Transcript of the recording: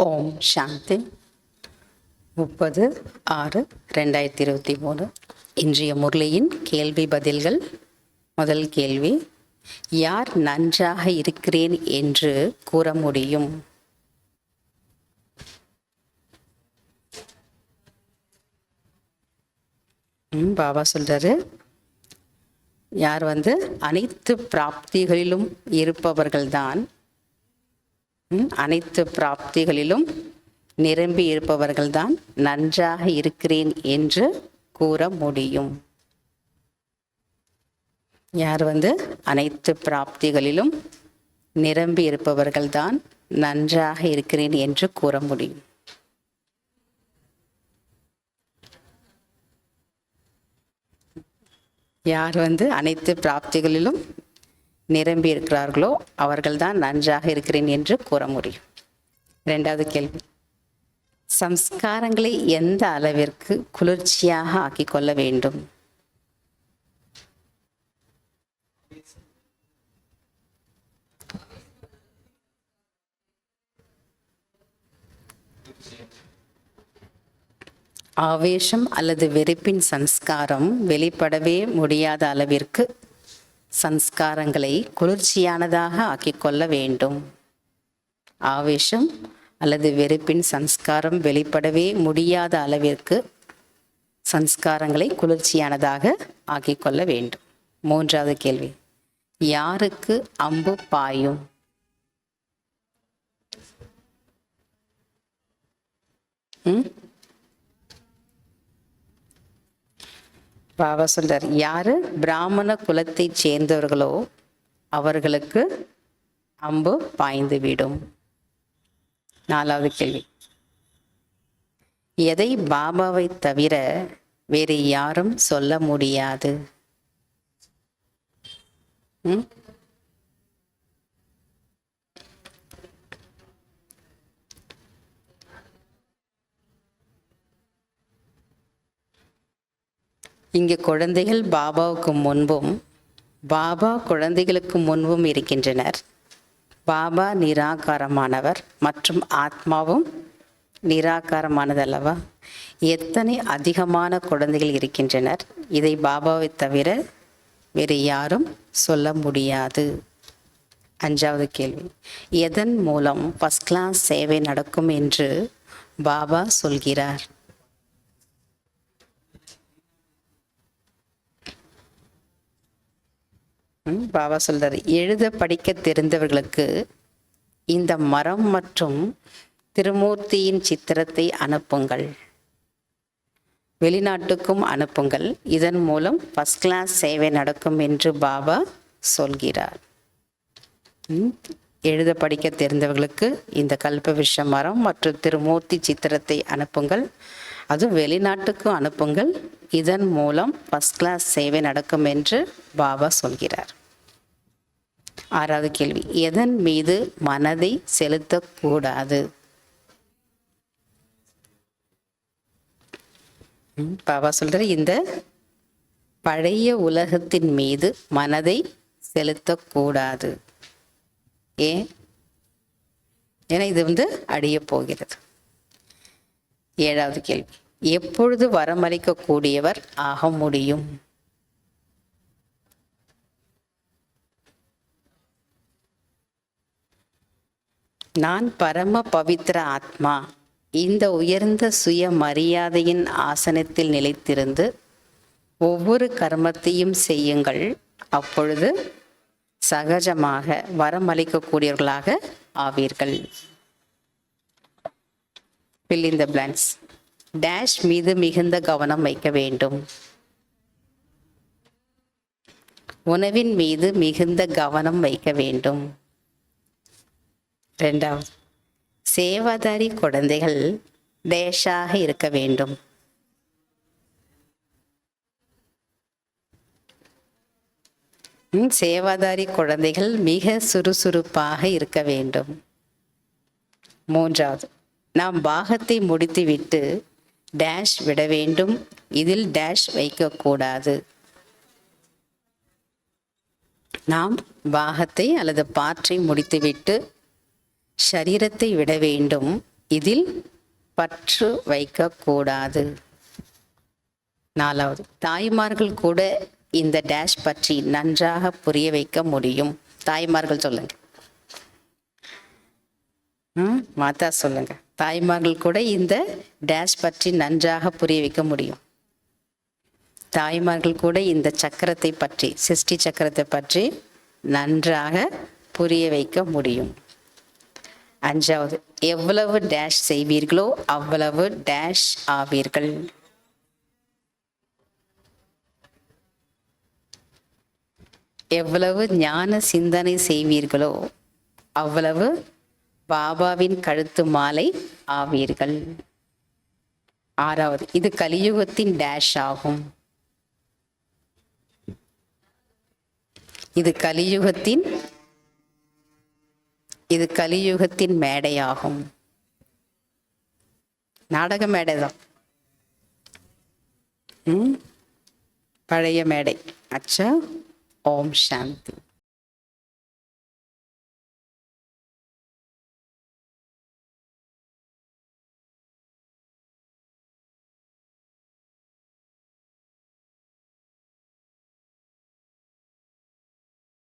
ஓம் சாந்தி. 30/6/2023. இன்றைய முரளியின் கேள்வி பதில்கள். முதல் கேள்வி: யார் நன்றாக இருக்கிறேன் என்று கூற முடியும்? பாபா சொல்றாரு, யார் அனைத்து பிராப்திகளிலும் இருப்பவர்கள்தான், அனைத்து பிராப்திகளிலும் நிரம்பி இருப்பவர்கள்தான் நன்றாக இருக்கிறேன் என்று கூற முடியும். யார் அனைத்து பிராப்திகளிலும் நிரம்பி இருப்பவர்கள்தான் நன்றாக இருக்கிறேன் என்று கூற முடியும். யார் அனைத்து பிராப்திகளிலும் நிரம்பி இருக்கிறார்களோ அவர்கள்தான் நன்றாக இருக்கிறேன் என்று கூற முடியும். இரண்டாவது கேள்வி: சம்ஸ்காரங்களை எந்த அளவிற்கு குளிர்ச்சியாக ஆக்கிக் கொள்ள வேண்டும்? ஆவேசம் அல்லது வெறுப்பின் சம்ஸ்காரம் வெளிப்படவே முடியாத அளவிற்கு சம்ஸ்காரங்களை குளிர்ச்சியானதாக ஆக்கிக்கொள்ள வேண்டும். ஆவேசம் அல்லது வெறுப்பின் சம்ஸ்காரம் வெளிப்படவே முடியாத அளவிற்கு சம்ஸ்காரங்களை குளிர்ச்சியானதாக ஆக்கிக்கொள்ள வேண்டும். மூன்றாவது கேள்வி: யாருக்கு அம்பு பாயும்? பாபா சொல்றார், யாரு பிராமண குலத்தை சேர்ந்தவர்களோ அவர்களுக்கு அம்பு பாய்ந்துவிடும். நாலாவது கேள்வி: எதை பாபாவை தவிர வேறு யாரும் சொல்ல முடியாது? இங்கே குழந்தைகள் பாபாவுக்கு முன்பும் பாபா குழந்தைகளுக்கு முன்பும் இருக்கின்றனர். பாபா நிராகாரமானவர் மற்றும் ஆத்மாவும் நிராகாரமானதல்லவா? எத்தனை அதிகமான குழந்தைகள் இருக்கின்றனர். இதை பாபாவை தவிர வேறு யாரும் சொல்ல முடியாது. அஞ்சாவது கேள்வி: எதன் மூலம் ஃபர்ஸ்ட் கிளாஸ் சேவை நடக்கும் என்று பாபா சொல்கிறார்? பாபா சொல்றாரு, எழுத படிக்க தெரிந்தவர்களுக்கு இந்த மரம் மற்றும் திருமூர்த்தியின் சித்திரத்தை அனுப்புங்கள், வெளிநாட்டுக்கும் அனுப்புங்கள். இதன் மூலம் ஃபர்ஸ்ட் கிளாஸ் சேவை நடக்கும் என்று பாபா சொல்கிறார். எழுத படிக்க தெரிந்தவர்களுக்கு இந்த கல்பவிருஷ மரம் மற்றும் திருமூர்த்தி சித்திரத்தை அனுப்புங்கள், அதுவும் வெளிநாட்டுக்கும் அனுப்புங்கள். இதன் மூலம் ஃபர்ஸ்ட் கிளாஸ் சேவை நடக்கும் என்று பாபா சொல்கிறார். ஆறாவது கேள்வி: எதன் மீது மனதை செலுத்தக்கூடாது? பாபா சொல்ற, இந்த பழைய உலகத்தின் மீது மனதை செலுத்தக்கூடாது. ஏன்? ஏன்னா இது அழிய போகிறது. ஏழாவது கேள்வி: எப்பொழுது வரமளிக்க கூடியவர் ஆக முடியும்? நான் பரம பவித்திர ஆத்மா. இந்த உயர்ந்த சுய மரியாதையின் ஆசனத்தில் நிலைத்திருந்து ஒவ்வொரு கர்மத்தையும் செய்யுங்கள். அப்பொழுது சகஜமாக வரமளிக்கக்கூடியவர்களாக ஆவீர்கள். fill in the blanks. Dash மீது மிகுந்த கவனம் வைக்க வேண்டும். உணவின் மீது மிகுந்த கவனம் வைக்க வேண்டும். இரண்டாவது, சேவாதாரி குழந்தைகள் டேஷாக இருக்க வேண்டும். சேவாதாரி குழந்தைகள் மிக சுறுசுறுப்பாக இருக்க வேண்டும். மூன்றாவது, நாம் பாகத்தை முடித்துவிட்டு டேஷ் விட வேண்டும். இதில் டேஷ் வைக்கக்கூடாது. நாம் பாகத்தை அல்லது பாற்றை முடித்துவிட்டு ஷரீரத்தை விட வேண்டும். இதில் பற்று வைக்கக்கூடாது. 4வது, தாய்மார்கள் கூட இந்த டேஷ் பற்றி நன்றாக புரிய வைக்க முடியும். தாய்மார்கள் சொல்லுங்க. மாதா சொல்லுங்க. தாய்மார்கள் கூட இந்த டேஷ் பற்றி நன்றாக புரிய வைக்க முடியும். தாய்மார்கள் கூட இந்த சக்கரத்தை பற்றி, சிருஷ்டி சக்கரத்தை பற்றி நன்றாக புரிய வைக்க முடியும். 5வது, எவ்வளவு டேஷ் செய்வீர்களோ அவ்வளவு டேஷ் ஆவீர்கள். எவ்வளவு ஞான சிந்தனை செய்வீர்களோ அவ்வளவு பாபாவின் கழுத்து மாலை ஆவீர்கள். 6வது, இது கலியுகத்தின் டேஷ் ஆகும். இது கலியுகத்தின் மேடையாகும். நாடக மேடை தான், பழைய மேடை. அச்சா. ஓம் சாந்தி.